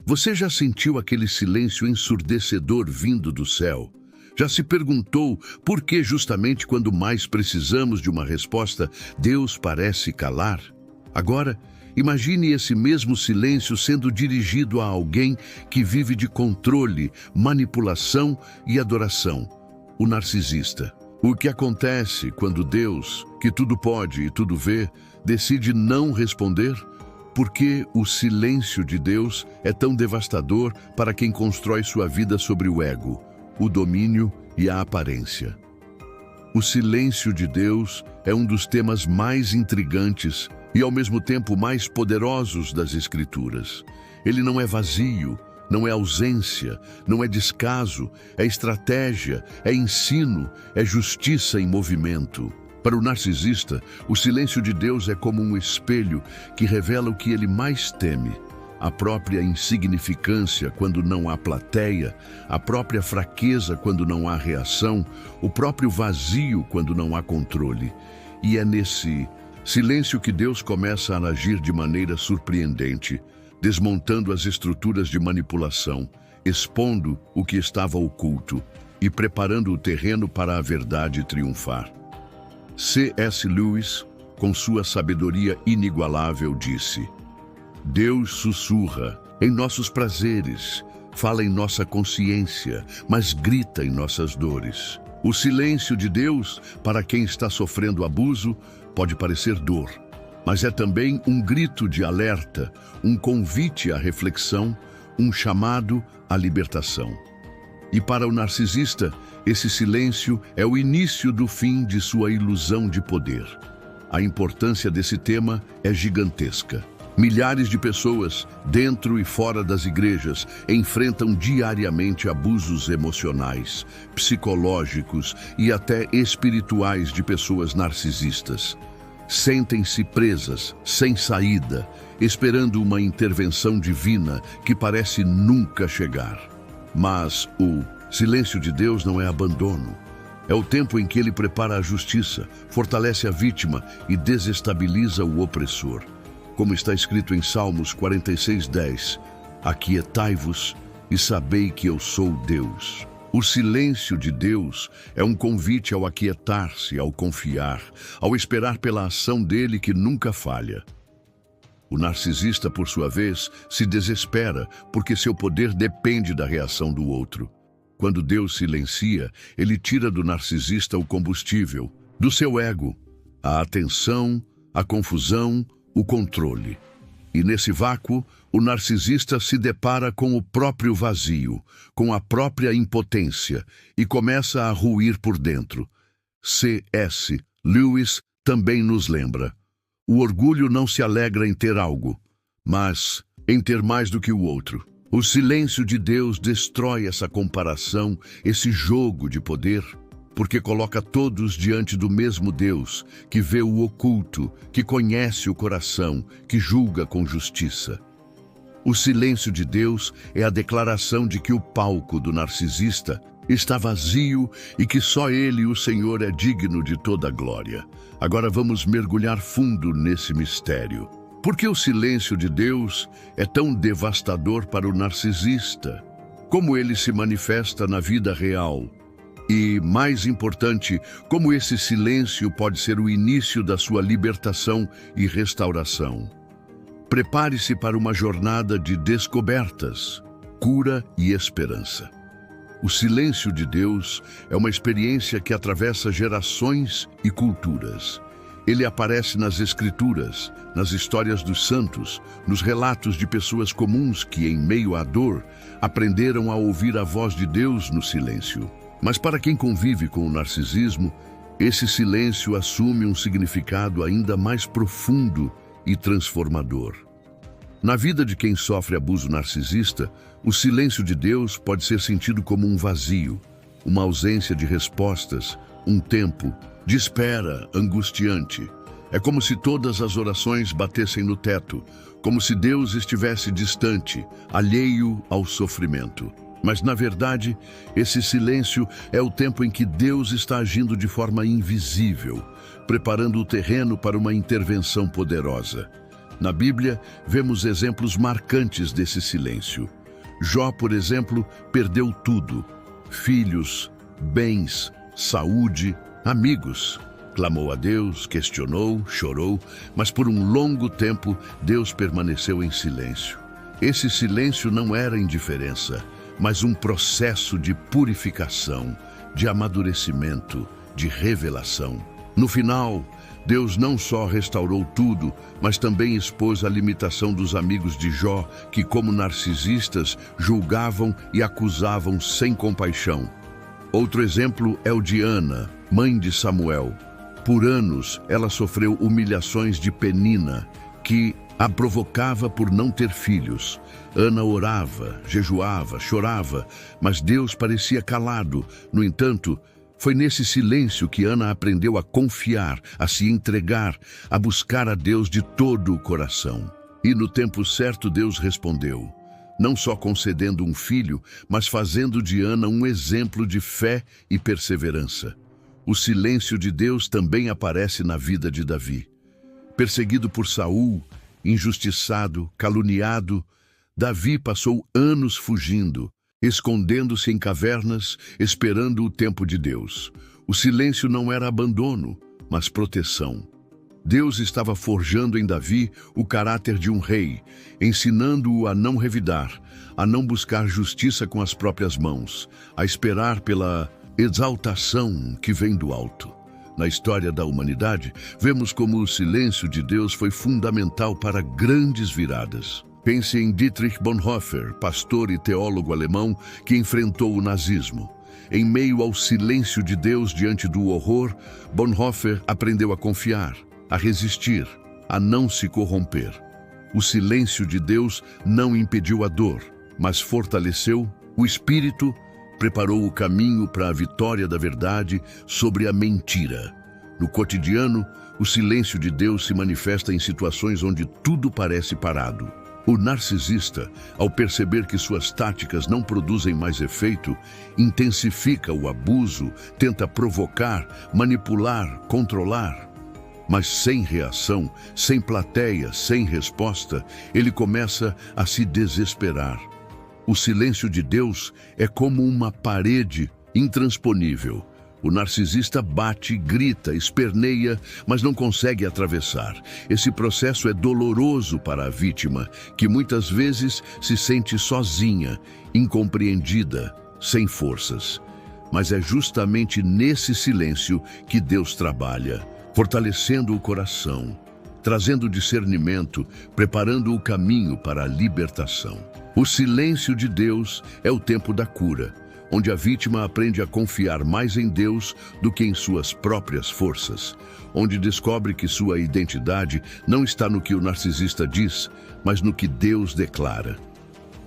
Você já sentiu aquele silêncio ensurdecedor vindo do céu? Já se perguntou por que justamente quando mais precisamos de uma resposta, Deus parece calar? Agora, imagine esse mesmo silêncio sendo dirigido a alguém que vive de controle, manipulação e adoração, o narcisista. O que acontece quando Deus, que tudo pode e tudo vê, decide não responder? Porque o silêncio de Deus é tão devastador para quem constrói sua vida sobre o ego, o domínio e a aparência. O silêncio de Deus é um dos temas mais intrigantes e ao mesmo tempo mais poderosos das Escrituras. Ele não é vazio, não é ausência, não é descaso, é estratégia, é ensino, é justiça em movimento. Para o narcisista, o silêncio de Deus é como um espelho que revela o que ele mais teme: a própria insignificância quando não há plateia, a própria fraqueza quando não há reação, o próprio vazio quando não há controle. E é nesse silêncio que Deus começa a agir de maneira surpreendente, desmontando as estruturas de manipulação, expondo o que estava oculto e preparando o terreno para a verdade triunfar. C.S. Lewis, com sua sabedoria inigualável, disse: Deus sussurra em nossos prazeres, fala em nossa consciência, mas grita em nossas dores. O silêncio de Deus, para quem está sofrendo abuso, pode parecer dor, mas é também um grito de alerta, um convite à reflexão, um chamado à libertação. E para o narcisista, esse silêncio é o início do fim de sua ilusão de poder. A importância desse tema é gigantesca. Milhares de pessoas, dentro e fora das igrejas, enfrentam diariamente abusos emocionais, psicológicos e até espirituais de pessoas narcisistas. Sentem-se presas, sem saída, esperando uma intervenção divina que parece nunca chegar. Mas o silêncio de Deus não é abandono. É o tempo em que Ele prepara a justiça, fortalece a vítima e desestabiliza o opressor. Como está escrito em Salmos 46:10, aquietai-vos e sabei que eu sou Deus. O silêncio de Deus é um convite ao aquietar-se, ao confiar, ao esperar pela ação dele que nunca falha. O narcisista, por sua vez, se desespera porque seu poder depende da reação do outro. Quando Deus silencia, ele tira do narcisista o combustível, do seu ego, a atenção, a confusão, o controle. E nesse vácuo, o narcisista se depara com o próprio vazio, com a própria impotência e começa a ruir por dentro. C.S. Lewis também nos lembra: o orgulho não se alegra em ter algo, mas em ter mais do que o outro. O silêncio de Deus destrói essa comparação, esse jogo de poder, porque coloca todos diante do mesmo Deus, que vê o oculto, que conhece o coração, que julga com justiça. O silêncio de Deus é a declaração de que o palco do narcisista está vazio e que só Ele, o Senhor, é digno de toda a glória. Agora vamos mergulhar fundo nesse mistério. Por que o silêncio de Deus é tão devastador para o narcisista? Como ele se manifesta na vida real? E, mais importante, como esse silêncio pode ser o início da sua libertação e restauração? Prepare-se para uma jornada de descobertas, cura e esperança. O silêncio de Deus é uma experiência que atravessa gerações e culturas. Ele aparece nas Escrituras, nas histórias dos santos, nos relatos de pessoas comuns que, em meio à dor, aprenderam a ouvir a voz de Deus no silêncio. Mas para quem convive com o narcisismo, esse silêncio assume um significado ainda mais profundo e transformador. Na vida de quem sofre abuso narcisista, o silêncio de Deus pode ser sentido como um vazio, uma ausência de respostas, um tempo de espera angustiante. É como se todas as orações batessem no teto, como se Deus estivesse distante, alheio ao sofrimento. Mas, na verdade, esse silêncio é o tempo em que Deus está agindo de forma invisível, preparando o terreno para uma intervenção poderosa. Na Bíblia, vemos exemplos marcantes desse silêncio. Jó, por exemplo, perdeu tudo: filhos, bens, saúde, amigos. Clamou a Deus, questionou, chorou, mas por um longo tempo Deus permaneceu em silêncio. Esse silêncio não era indiferença, mas um processo de purificação, de amadurecimento, de revelação. No final, Deus não só restaurou tudo, mas também expôs a limitação dos amigos de Jó, que, como narcisistas, julgavam e acusavam sem compaixão. Outro exemplo é o de Ana, mãe de Samuel. Por anos, ela sofreu humilhações de Penina, que a provocava por não ter filhos. Ana orava, jejuava, chorava, mas Deus parecia calado. No entanto, foi nesse silêncio que Ana aprendeu a confiar, a se entregar, a buscar a Deus de todo o coração. E no tempo certo Deus respondeu, não só concedendo um filho, mas fazendo de Ana um exemplo de fé e perseverança. O silêncio de Deus também aparece na vida de Davi. Perseguido por Saul, injustiçado, caluniado, Davi passou anos fugindo, escondendo-se em cavernas, esperando o tempo de Deus. O silêncio não era abandono, mas proteção. Deus estava forjando em Davi o caráter de um rei, ensinando-o a não revidar, a não buscar justiça com as próprias mãos, a esperar pela exaltação que vem do alto. Na história da humanidade, vemos como o silêncio de Deus foi fundamental para grandes viradas. Pense em Dietrich Bonhoeffer, pastor e teólogo alemão que enfrentou o nazismo. Em meio ao silêncio de Deus diante do horror, Bonhoeffer aprendeu a confiar, a resistir, a não se corromper. O silêncio de Deus não impediu a dor, mas fortaleceu o espírito, preparou o caminho para a vitória da verdade sobre a mentira. No cotidiano, o silêncio de Deus se manifesta em situações onde tudo parece parado. O narcisista, ao perceber que suas táticas não produzem mais efeito, intensifica o abuso, tenta provocar, manipular, controlar. Mas sem reação, sem plateia, sem resposta, ele começa a se desesperar. O silêncio de Deus é como uma parede intransponível. O narcisista bate, grita, esperneia, mas não consegue atravessar. Esse processo é doloroso para a vítima, que muitas vezes se sente sozinha, incompreendida, sem forças. Mas é justamente nesse silêncio que Deus trabalha, fortalecendo o coração, trazendo discernimento, preparando o caminho para a libertação. O silêncio de Deus é o tempo da cura, onde a vítima aprende a confiar mais em Deus do que em suas próprias forças, onde descobre que sua identidade não está no que o narcisista diz, mas no que Deus declara.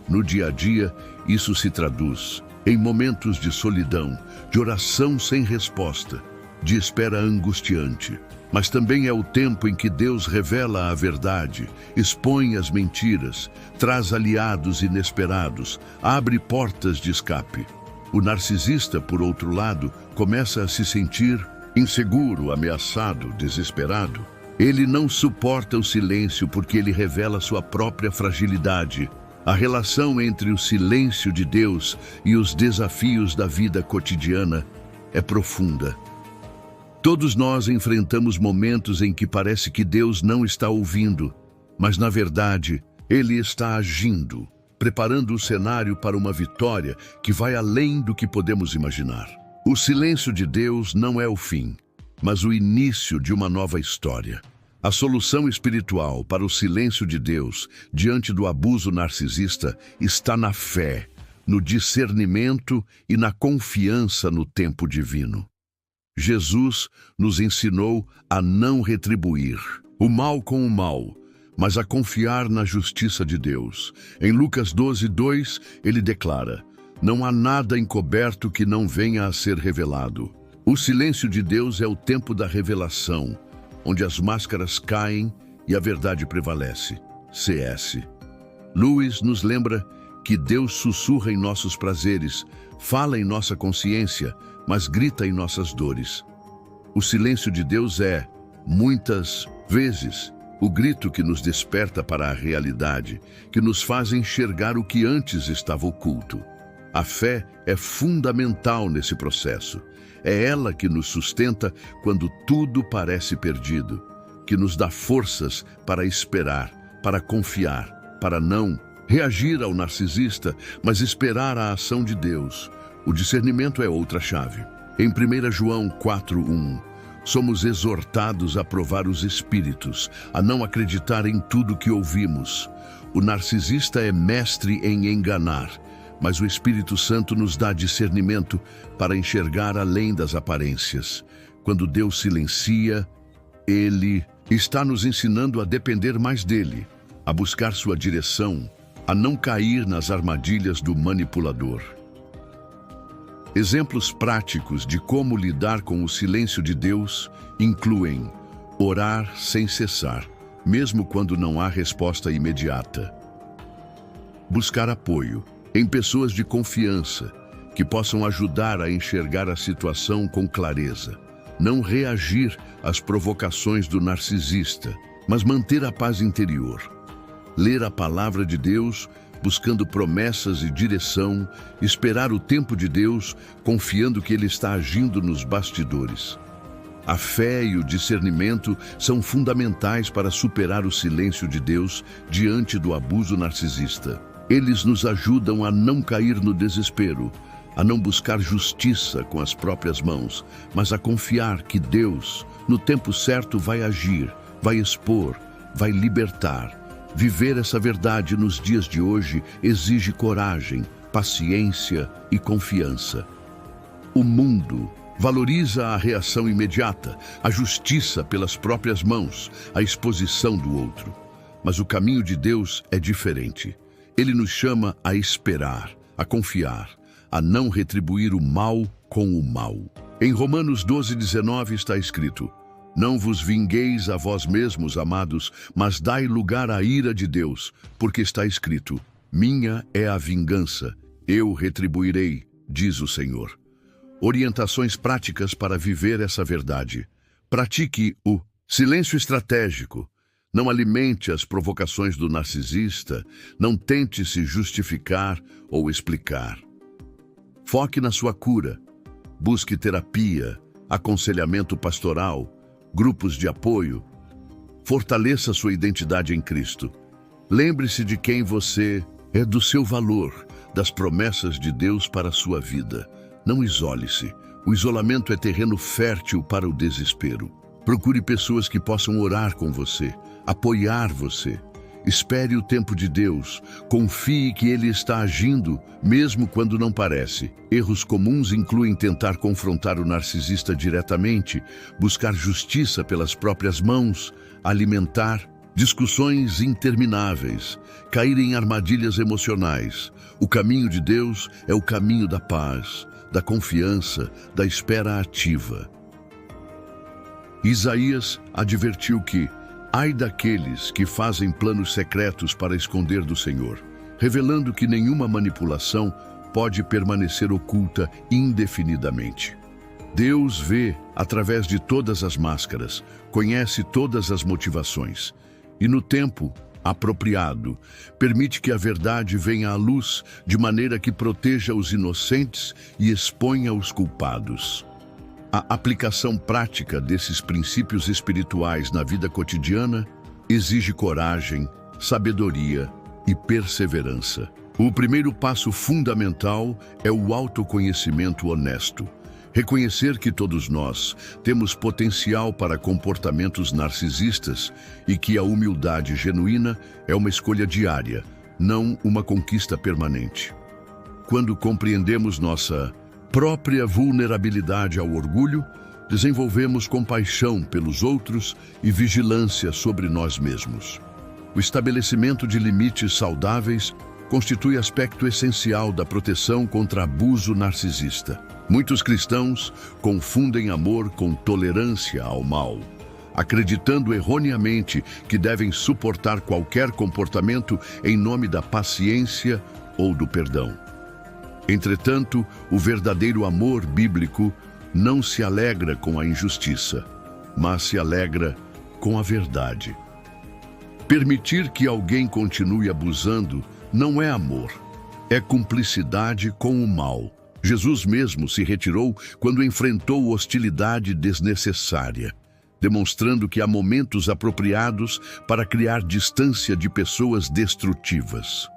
No dia a dia, isso se traduz em momentos de solidão, de oração sem resposta, de espera angustiante. Mas também é o tempo em que Deus revela a verdade, expõe as mentiras, traz aliados inesperados, abre portas de escape. O narcisista, por outro lado, começa a se sentir inseguro, ameaçado, desesperado. Ele não suporta o silêncio porque ele revela sua própria fragilidade. A relação entre o silêncio de Deus e os desafios da vida cotidiana é profunda. Todos nós enfrentamos momentos em que parece que Deus não está ouvindo, mas na verdade, Ele está agindo, preparando o cenário para uma vitória que vai além do que podemos imaginar. O silêncio de Deus não é o fim, mas o início de uma nova história. A solução espiritual para o silêncio de Deus diante do abuso narcisista está na fé, no discernimento e na confiança no tempo divino. Jesus nos ensinou a não retribuir o mal com o mal, mas a confiar na justiça de Deus. Em Lucas 12:2, ele declara: não há nada encoberto que não venha a ser revelado. O silêncio de Deus é o tempo da revelação, onde as máscaras caem e a verdade prevalece. C.S. Lewis nos lembra que Deus sussurra em nossos prazeres, fala em nossa consciência, mas grita em nossas dores. O silêncio de Deus é, muitas vezes, o grito que nos desperta para a realidade, que nos faz enxergar o que antes estava oculto. A fé é fundamental nesse processo. É ela que nos sustenta quando tudo parece perdido, que nos dá forças para esperar, para confiar, para não reagir ao narcisista, mas esperar a ação de Deus. O discernimento é outra chave. Em 1 João 4:1, somos exortados a provar os espíritos, a não acreditar em tudo que ouvimos. O narcisista é mestre em enganar, mas o Espírito Santo nos dá discernimento para enxergar além das aparências. Quando Deus silencia, Ele está nos ensinando a depender mais dele, a buscar sua direção, a não cair nas armadilhas do manipulador. Exemplos práticos de como lidar com o silêncio de Deus incluem orar sem cessar, mesmo quando não há resposta imediata. Buscar apoio em pessoas de confiança que possam ajudar a enxergar a situação com clareza. Não reagir às provocações do narcisista, mas manter a paz interior. Ler a palavra de Deus, buscando promessas e direção, esperar o tempo de Deus, confiando que Ele está agindo nos bastidores. A fé e o discernimento são fundamentais para superar o silêncio de Deus diante do abuso narcisista. Eles nos ajudam a não cair no desespero, a não buscar justiça com as próprias mãos, mas a confiar que Deus, no tempo certo, vai agir, vai expor, vai libertar. Viver essa verdade nos dias de hoje exige coragem, paciência e confiança. O mundo valoriza a reação imediata, a justiça pelas próprias mãos, a exposição do outro. Mas o caminho de Deus é diferente. Ele nos chama a esperar, a confiar, a não retribuir o mal com o mal. Em Romanos 12:19 está escrito: não vos vingueis a vós mesmos, amados, mas dai lugar à ira de Deus, porque está escrito: minha é a vingança, eu retribuirei, diz o Senhor. Orientações práticas para viver essa verdade. Pratique o silêncio estratégico. Não alimente as provocações do narcisista, não tente se justificar ou explicar. Foque na sua cura. Busque terapia, aconselhamento pastoral, grupos de apoio. Fortaleça sua identidade em Cristo. Lembre-se de quem você é, do seu valor, das promessas de Deus para a sua vida. Não isole-se. O isolamento é terreno fértil para o desespero. Procure pessoas que possam orar com você, apoiar você. Espere o tempo de Deus. Confie que Ele está agindo, mesmo quando não parece. Erros comuns incluem tentar confrontar o narcisista diretamente, buscar justiça pelas próprias mãos, alimentar discussões intermináveis, cair em armadilhas emocionais. O caminho de Deus é o caminho da paz, da confiança, da espera ativa. Isaías advertiu que ai daqueles que fazem planos secretos para esconder do Senhor, revelando que nenhuma manipulação pode permanecer oculta indefinidamente. Deus vê através de todas as máscaras, conhece todas as motivações e, no tempo apropriado, permite que a verdade venha à luz de maneira que proteja os inocentes e exponha os culpados. A aplicação prática desses princípios espirituais na vida cotidiana exige coragem, sabedoria e perseverança. O primeiro passo fundamental é o autoconhecimento honesto. Reconhecer que todos nós temos potencial para comportamentos narcisistas e que a humildade genuína é uma escolha diária, não uma conquista permanente. Quando compreendemos nossa própria vulnerabilidade ao orgulho, desenvolvemos compaixão pelos outros e vigilância sobre nós mesmos. O estabelecimento de limites saudáveis constitui aspecto essencial da proteção contra abuso narcisista. Muitos cristãos confundem amor com tolerância ao mal, acreditando erroneamente que devem suportar qualquer comportamento em nome da paciência ou do perdão. Entretanto, o verdadeiro amor bíblico não se alegra com a injustiça, mas se alegra com a verdade. Permitir que alguém continue abusando não é amor, é cumplicidade com o mal. Jesus mesmo se retirou quando enfrentou hostilidade desnecessária, demonstrando que há momentos apropriados para criar distância de pessoas destrutivas.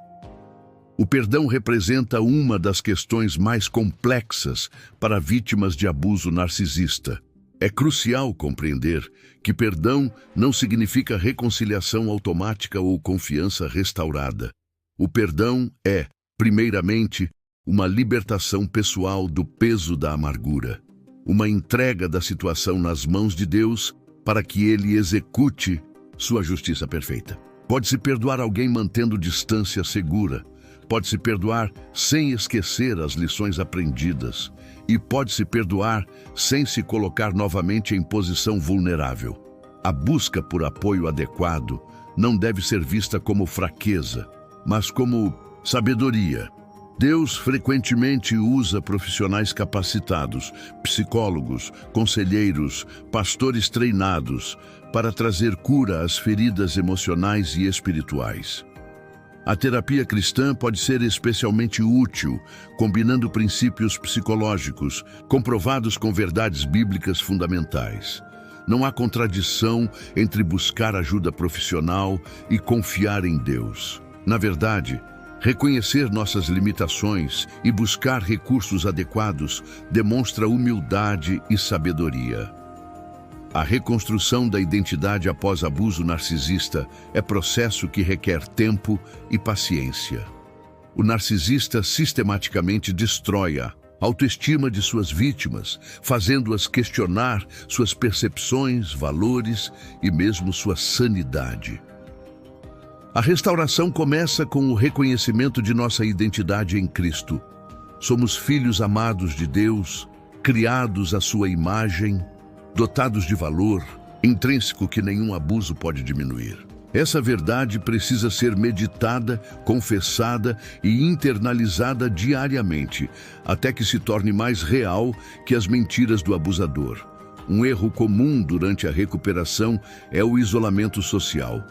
O perdão representa uma das questões mais complexas para vítimas de abuso narcisista. É crucial compreender que perdão não significa reconciliação automática ou confiança restaurada. O perdão é, primeiramente, uma libertação pessoal do peso da amargura, uma entrega da situação nas mãos de Deus para que Ele execute sua justiça perfeita. Pode-se perdoar alguém mantendo distância segura, pode-se perdoar sem esquecer as lições aprendidas e pode-se perdoar sem se colocar novamente em posição vulnerável. A busca por apoio adequado não deve ser vista como fraqueza, mas como sabedoria. Deus frequentemente usa profissionais capacitados, psicólogos, conselheiros, pastores treinados, para trazer cura às feridas emocionais e espirituais. A terapia cristã pode ser especialmente útil, combinando princípios psicológicos, comprovados com verdades bíblicas fundamentais. Não há contradição entre buscar ajuda profissional e confiar em Deus. Na verdade, reconhecer nossas limitações e buscar recursos adequados demonstra humildade e sabedoria. A reconstrução da identidade após abuso narcisista é processo que requer tempo e paciência. O narcisista sistematicamente destrói a autoestima de suas vítimas, fazendo-as questionar suas percepções, valores e mesmo sua sanidade. A restauração começa com o reconhecimento de nossa identidade em Cristo. Somos filhos amados de Deus, criados à sua imagem, dotados de valor intrínseco que nenhum abuso pode diminuir. Essa verdade precisa ser meditada, confessada e internalizada diariamente, até que se torne mais real que as mentiras do abusador. Um erro comum durante a recuperação é o isolamento social.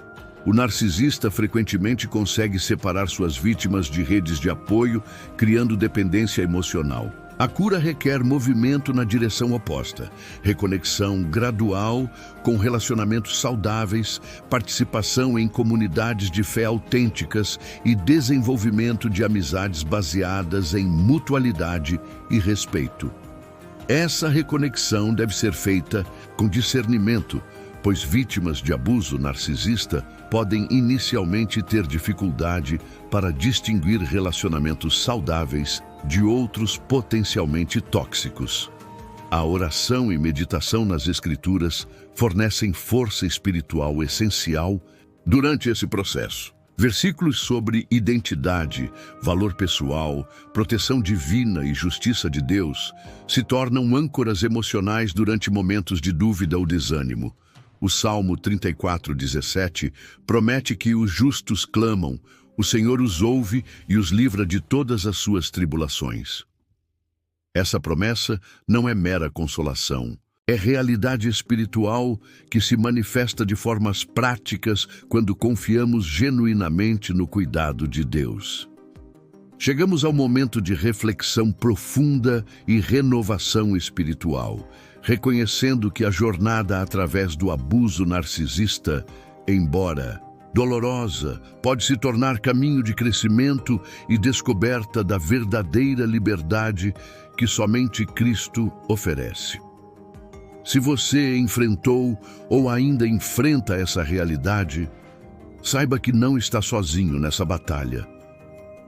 O narcisista frequentemente consegue separar suas vítimas de redes de apoio, criando dependência emocional. A cura requer movimento na direção oposta, reconexão gradual com relacionamentos saudáveis, participação em comunidades de fé autênticas e desenvolvimento de amizades baseadas em mutualidade e respeito. Essa reconexão deve ser feita com discernimento, pois vítimas de abuso narcisista podem inicialmente ter dificuldade para distinguir relacionamentos saudáveis de outros potencialmente tóxicos. A oração e meditação nas Escrituras fornecem força espiritual essencial durante esse processo. Versículos sobre identidade, valor pessoal, proteção divina e justiça de Deus se tornam âncoras emocionais durante momentos de dúvida ou desânimo. O Salmo 34:17 promete que os justos clamam, o Senhor os ouve e os livra de todas as suas tribulações. Essa promessa não é mera consolação, é realidade espiritual que se manifesta de formas práticas quando confiamos genuinamente no cuidado de Deus. Chegamos ao momento de reflexão profunda e renovação espiritual, reconhecendo que a jornada através do abuso narcisista, embora dolorosa, pode se tornar caminho de crescimento e descoberta da verdadeira liberdade que somente Cristo oferece. Se você enfrentou ou ainda enfrenta essa realidade, saiba que não está sozinho nessa batalha.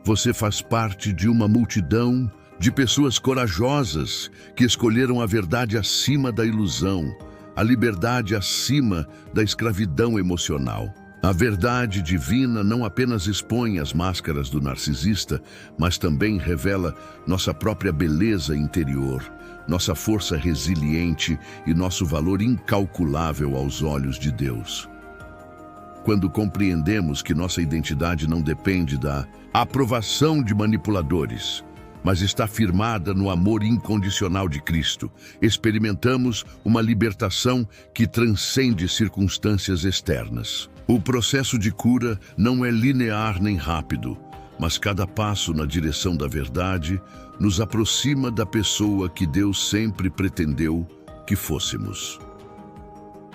Você faz parte de uma multidão de pessoas corajosas que escolheram a verdade acima da ilusão, a liberdade acima da escravidão emocional. A verdade divina não apenas expõe as máscaras do narcisista, mas também revela nossa própria beleza interior, nossa força resiliente e nosso valor incalculável aos olhos de Deus. Quando compreendemos que nossa identidade não depende da aprovação de manipuladores, mas está firmada no amor incondicional de Cristo, experimentamos uma libertação que transcende circunstâncias externas. O processo de cura não é linear nem rápido, mas cada passo na direção da verdade nos aproxima da pessoa que Deus sempre pretendeu que fôssemos.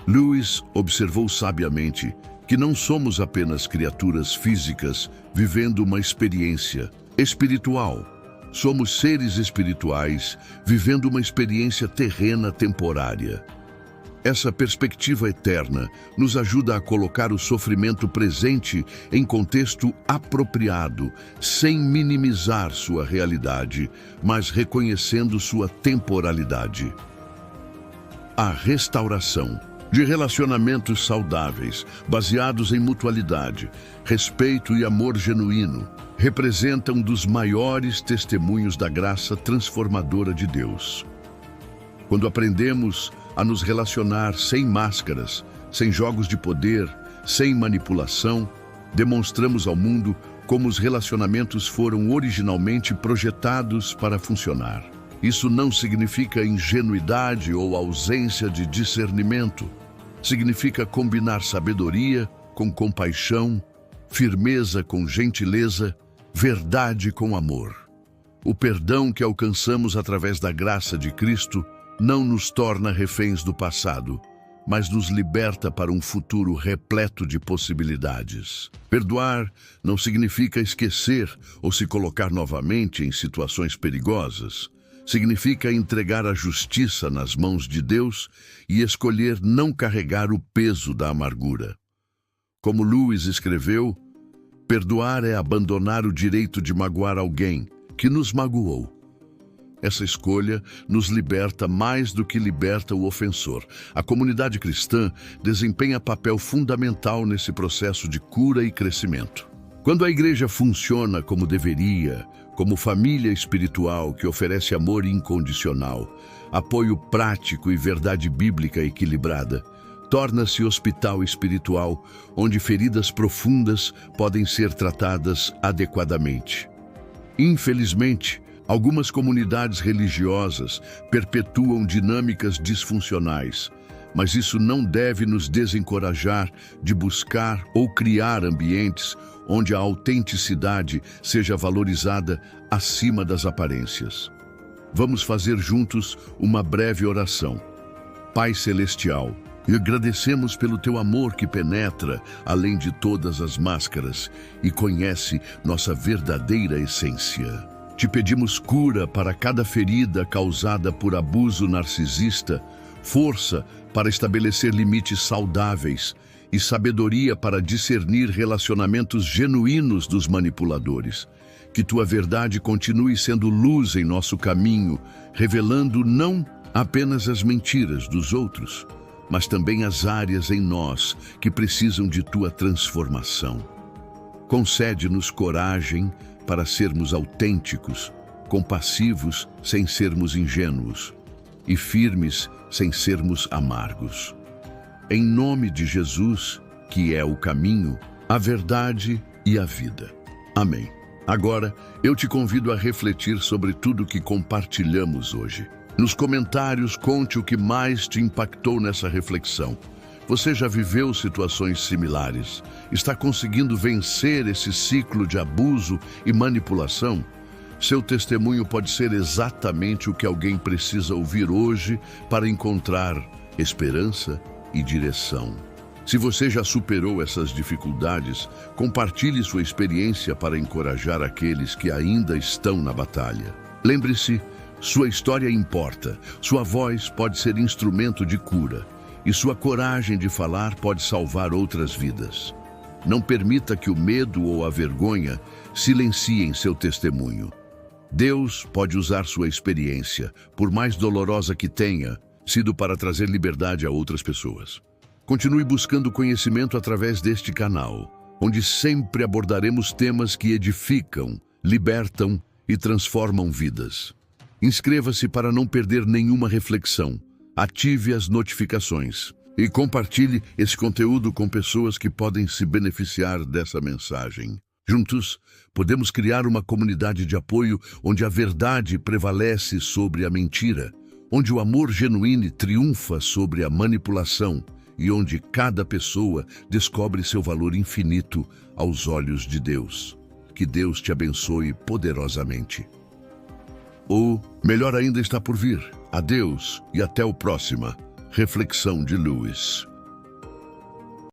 Lewis observou sabiamente que não somos apenas criaturas físicas vivendo uma experiência espiritual. Somos seres espirituais vivendo uma experiência terrena temporária. Essa perspectiva eterna nos ajuda a colocar o sofrimento presente em contexto apropriado, sem minimizar sua realidade, mas reconhecendo sua temporalidade. A restauração de relacionamentos saudáveis, baseados em mutualidade, respeito e amor genuíno, representa um dos maiores testemunhos da graça transformadora de Deus. Quando aprendemos a nos relacionar sem máscaras, sem jogos de poder, sem manipulação, demonstramos ao mundo como os relacionamentos foram originalmente projetados para funcionar. Isso não significa ingenuidade ou ausência de discernimento. Significa combinar sabedoria com compaixão, firmeza com gentileza, verdade com amor. O perdão que alcançamos através da graça de Cristo não nos torna reféns do passado, mas nos liberta para um futuro repleto de possibilidades. Perdoar não significa esquecer ou se colocar novamente em situações perigosas. Significa entregar a justiça nas mãos de Deus e escolher não carregar o peso da amargura. Como Lewis escreveu, perdoar é abandonar o direito de magoar alguém que nos magoou. Essa escolha nos liberta mais do que liberta o ofensor. A comunidade cristã desempenha papel fundamental nesse processo de cura e crescimento. Quando a igreja funciona como deveria, como família espiritual que oferece amor incondicional, apoio prático e verdade bíblica equilibrada, torna-se hospital espiritual onde feridas profundas podem ser tratadas adequadamente. Infelizmente, algumas comunidades religiosas perpetuam dinâmicas disfuncionais, mas isso não deve nos desencorajar de buscar ou criar ambientes onde a autenticidade seja valorizada acima das aparências. Vamos fazer juntos uma breve oração. Pai Celestial, e agradecemos pelo teu amor que penetra além de todas as máscaras e conhece nossa verdadeira essência. Te pedimos cura para cada ferida causada por abuso narcisista, força para estabelecer limites saudáveis e sabedoria para discernir relacionamentos genuínos dos manipuladores. Que tua verdade continue sendo luz em nosso caminho, revelando não apenas as mentiras dos outros, mas também as áreas em nós que precisam de tua transformação. Concede-nos coragem para sermos autênticos, compassivos sem sermos ingênuos e firmes sem sermos amargos. Em nome de Jesus, que é o caminho, a verdade e a vida. Amém. Agora, eu te convido a refletir sobre tudo que compartilhamos hoje. Nos comentários, conte o que mais te impactou nessa reflexão. Você já viveu situações similares? Está conseguindo vencer esse ciclo de abuso e manipulação? Seu testemunho pode ser exatamente o que alguém precisa ouvir hoje para encontrar esperança e direção. Se você já superou essas dificuldades, compartilhe sua experiência para encorajar aqueles que ainda estão na batalha. Lembre-se, sua história importa, sua voz pode ser instrumento de cura e sua coragem de falar pode salvar outras vidas. Não permita que o medo ou a vergonha silenciem seu testemunho. Deus pode usar sua experiência, por mais dolorosa que tenha sido, para trazer liberdade a outras pessoas. Continue buscando conhecimento através deste canal, onde sempre abordaremos temas que edificam, libertam e transformam vidas. Inscreva-se para não perder nenhuma reflexão, ative as notificações e compartilhe esse conteúdo com pessoas que podem se beneficiar dessa mensagem. Juntos, podemos criar uma comunidade de apoio onde a verdade prevalece sobre a mentira, onde o amor genuíno triunfa sobre a manipulação e onde cada pessoa descobre seu valor infinito aos olhos de Deus. Que Deus te abençoe poderosamente. O melhor ainda está por vir. Adeus e até o próximo. Reflexão de Lewis.